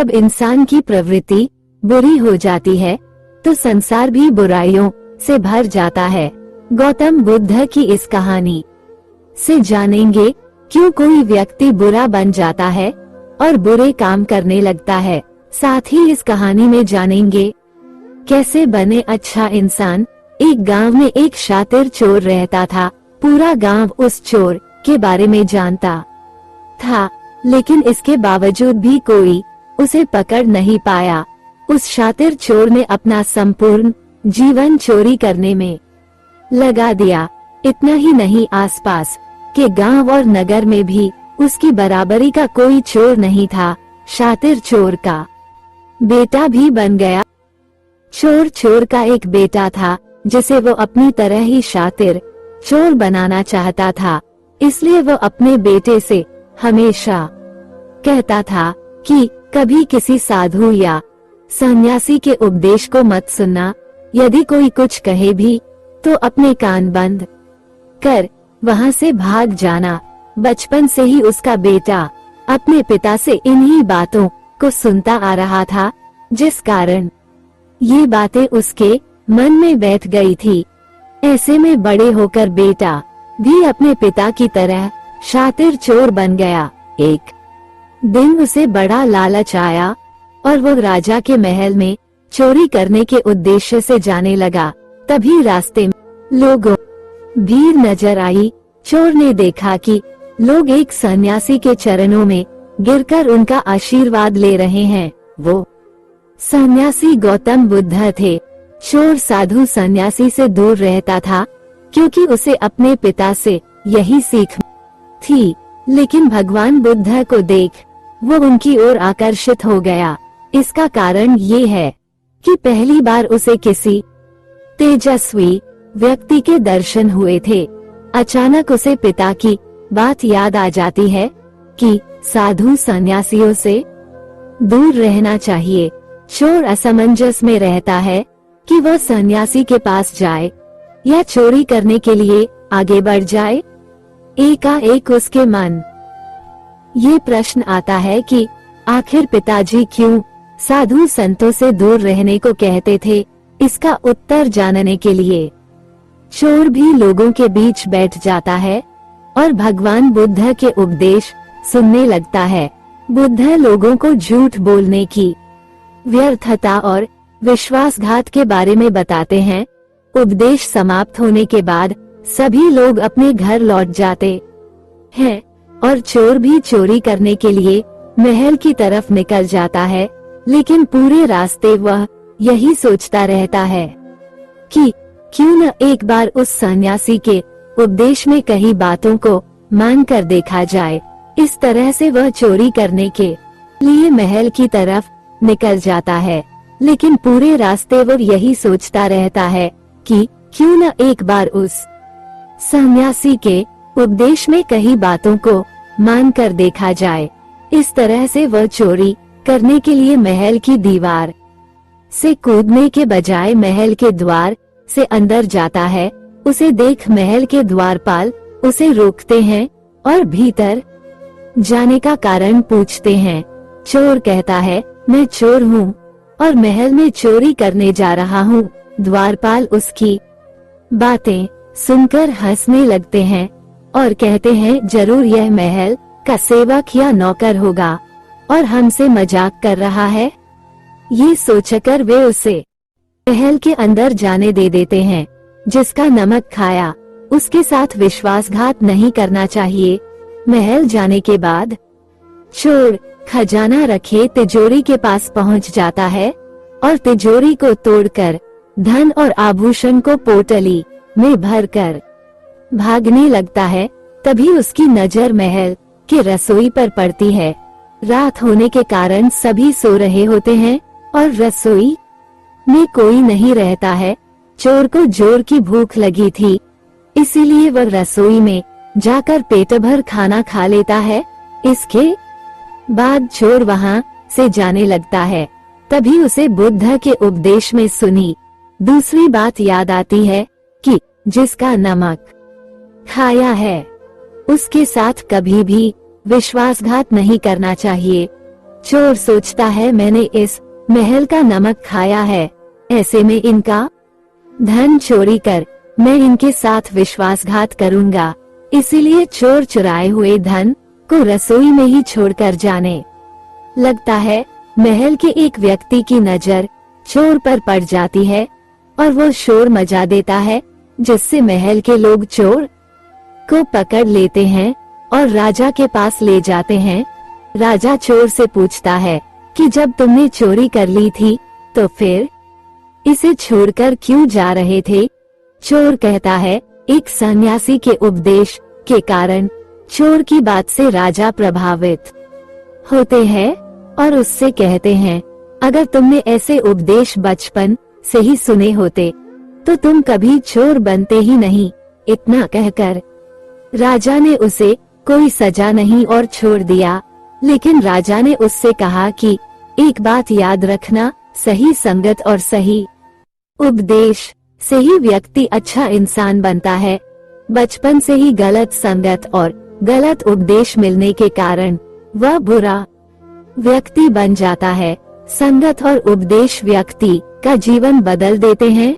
जब इंसान की प्रवृत्ति बुरी हो जाती है तो संसार भी बुराइयों से भर जाता है। गौतम बुद्ध की इस कहानी से जानेंगे क्यों कोई व्यक्ति बुरा बन जाता है और बुरे काम करने लगता है। साथ ही इस कहानी में जानेंगे कैसे बने अच्छा इंसान। एक गांव में एक शातिर चोर रहता था। पूरा गांव उस चोर के बारे में जानता था, लेकिन इसके बावजूद भी कोई उसे पकड़ नहीं पाया। उस शातिर चोर ने अपना संपूर्ण जीवन चोरी करने में लगा दिया। इतना ही नहीं, आसपास के गांव और नगर में भी उसकी बराबरी का कोई चोर नहीं था। शातिर चोर का बेटा भी बन गया। चोर का एक बेटा था जिसे वो अपनी तरह ही शातिर चोर बनाना चाहता था। इसलिए वो अपने बेटे से हमेशा कहता था कि कभी किसी साधु या सन्यासी के उपदेश को मत सुनना। यदि कोई कुछ कहे भी तो अपने कान बंद कर वहाँ से भाग जाना। बचपन से ही उसका बेटा अपने पिता से इन्हीं बातों को सुनता आ रहा था, जिस कारण ये बातें उसके मन में बैठ गई थी। ऐसे में बड़े होकर बेटा भी अपने पिता की तरह शातिर चोर बन गया। एक दिन उसे बड़ा लालच आया और वो राजा के महल में चोरी करने के उद्देश्य से जाने लगा। तभी रास्ते में लोगों भीड़ नजर आई। चोर ने देखा कि लोग एक सन्यासी के चरणों में गिरकर उनका आशीर्वाद ले रहे हैं। वो सन्यासी गौतम बुद्ध थे। चोर साधु सन्यासी से दूर रहता था क्योंकि उसे अपने पिता से यही सीख थी, लेकिन भगवान बुद्ध को देख वो उनकी ओर आकर्षित हो गया। इसका कारण ये है कि पहली बार उसे किसी तेजस्वी व्यक्ति के दर्शन हुए थे। अचानक उसे पिता की बात याद आ जाती है कि साधु सन्यासियों से दूर रहना चाहिए। चोर असमंजस में रहता है कि वह सन्यासी के पास जाए या चोरी करने के लिए आगे बढ़ जाए। एकाएक उसके मन ये प्रश्न आता है कि आखिर पिताजी क्यों साधु संतों से दूर रहने को कहते थे। इसका उत्तर जानने के लिए चोर भी लोगों के बीच बैठ जाता है और भगवान बुद्ध के उपदेश सुनने लगता है। बुद्ध लोगों को झूठ बोलने की व्यर्थता और विश्वासघात के बारे में बताते हैं। उपदेश समाप्त होने के बाद सभी लोग अपने घर लौट जाते हैं और चोर भी चोरी करने के लिए महल की तरफ निकल जाता है, लेकिन पूरे रास्ते वह यही सोचता रहता है कि क्यों न एक बार उस सन्यासी के उपदेश में कही बातों को मान कर देखा जाए। इस तरह से वह चोरी करने के लिए महल की तरफ निकल जाता है, लेकिन पूरे रास्ते वो यही सोचता रहता है कि क्यों न एक बार उस सन्यासी के उपदेश में कही बातों को मान कर देखा जाए। इस तरह से वह चोरी करने के लिए महल की दीवार से कूदने के बजाय महल के द्वार से अंदर जाता है। उसे देख महल के द्वारपाल उसे रोकते हैं और भीतर जाने का कारण पूछते हैं। चोर कहता है, मैं चोर हूँ और महल में चोरी करने जा रहा हूँ। द्वारपाल उसकी बातें सुनकर हंसने लगते हैं और कहते हैं, जरूर यह महल का सेवक या नौकर होगा और हमसे मजाक कर रहा है। ये सोचकर वे उसे महल के अंदर जाने दे देते हैं। जिसका नमक खाया उसके साथ विश्वासघात नहीं करना चाहिए। महल जाने के बाद चोर खजाना रखे तिजोरी के पास पहुंच जाता है और तिजोरी को तोड़कर धन और आभूषण को पोटली में भरकर भागने लगता है। तभी उसकी नजर महल के रसोई पर पड़ती है। रात होने के कारण सभी सो रहे होते हैं और रसोई में कोई नहीं रहता है। चोर को जोर की भूख लगी थी, इसीलिए वह रसोई में जाकर पेट भर खाना खा लेता है। इसके बाद चोर वहाँ से जाने लगता है। तभी उसे बुद्ध के उपदेश में सुनी दूसरी बात याद आती है कि जिसका नमक खाया है उसके साथ कभी भी विश्वासघात नहीं करना चाहिए। चोर सोचता है मैंने इस महल का नमक खाया है, ऐसे में इनका धन चोरी कर मैं इनके साथ विश्वासघात करूंगा, इसीलिए चोर चुराए हुए धन को रसोई में ही छोड़कर जाने लगता है। महल के एक व्यक्ति की नजर चोर पर पड़ जाती है और वो शोर मचा देता है, जिससे महल के लोग चोर को पकड़ लेते हैं और राजा के पास ले जाते हैं। राजा चोर से पूछता है कि जब तुमने चोरी कर ली थी तो फिर इसे छोड़कर क्यों जा रहे थे? चोर कहता है, एक सन्यासी के उपदेश के कारण। चोर की बात से राजा प्रभावित होते हैं और उससे कहते हैं, अगर तुमने ऐसे उपदेश बचपन से ही सुने होते तो तुम कभी चोर बनते ही नहीं। इतना कहकर राजा ने उसे कोई सजा नहीं और छोड़ दिया, लेकिन राजा ने उससे कहा कि एक बात याद रखना, सही संगत और सही उपदेश से ही व्यक्ति अच्छा इंसान बनता है। बचपन से ही गलत संगत और गलत उपदेश मिलने के कारण वह बुरा व्यक्ति बन जाता है। संगत और उपदेश व्यक्ति का जीवन बदल देते हैं।